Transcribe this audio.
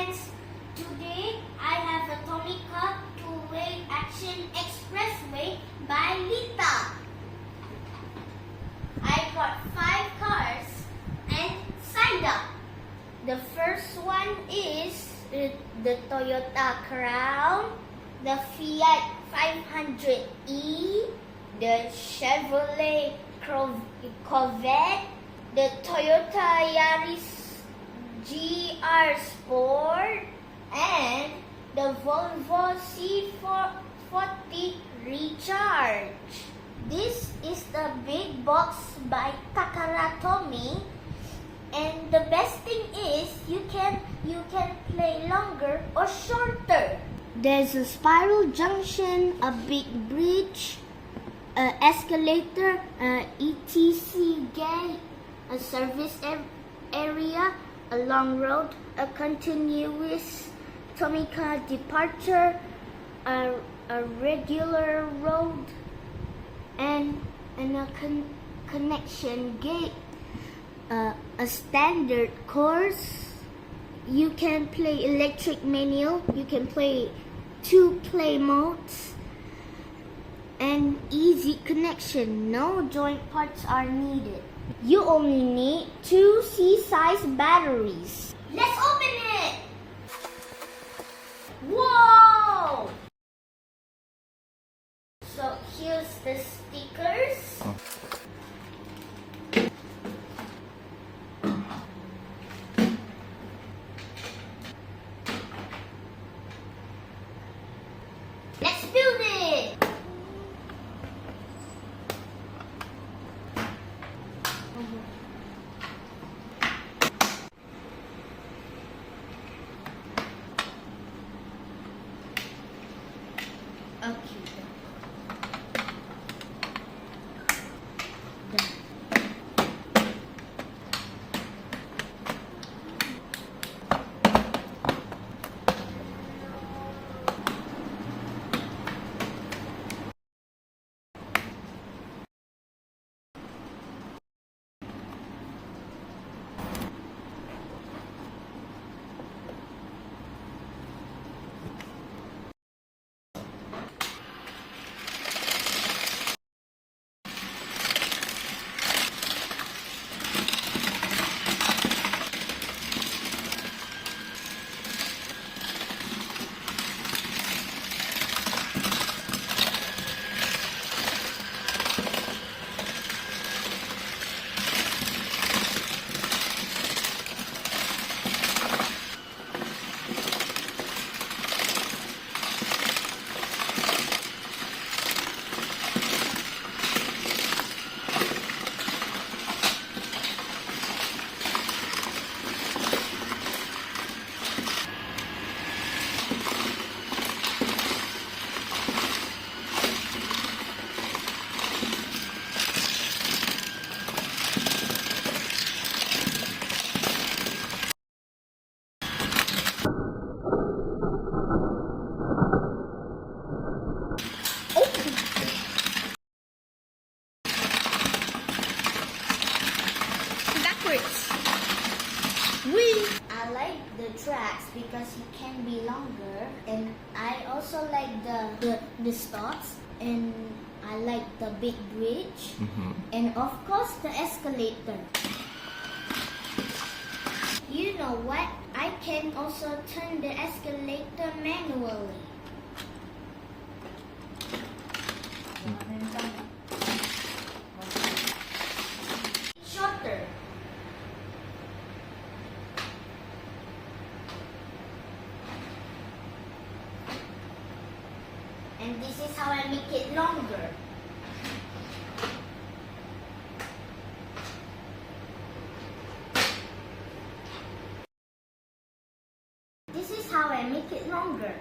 friends, today I have a Tomica two-way action expressway by Lita. I got 5 cars and signed up. The first one is the Toyota Crown, the Fiat 500e, the Chevrolet Corvette, the Toyota Yaris GR Sport, and the Volvo C40 Recharge. This is the big box by TAKARA TOMY, and the best thing is you can play longer or shorter. There's a spiral junction, a big bridge, an escalator, an ETC gate, a service area, a long road, a continuous Tomica departure, a regular road, and a connection gate, a standard course. You can play electric manual, you can play 2 play modes, and easy connection. No joint parts are needed. You only need 2 C-size batteries. Let's open it! Whoa! So here's the stickers. Let's build it! Okay. Done. I like the tracks because it can be longer, and I also like the stops, and I like the big bridge, and of course the escalator. You know what? I can also turn the escalator manually. Shorter. And this is how I make it longer. This is how I make it longer.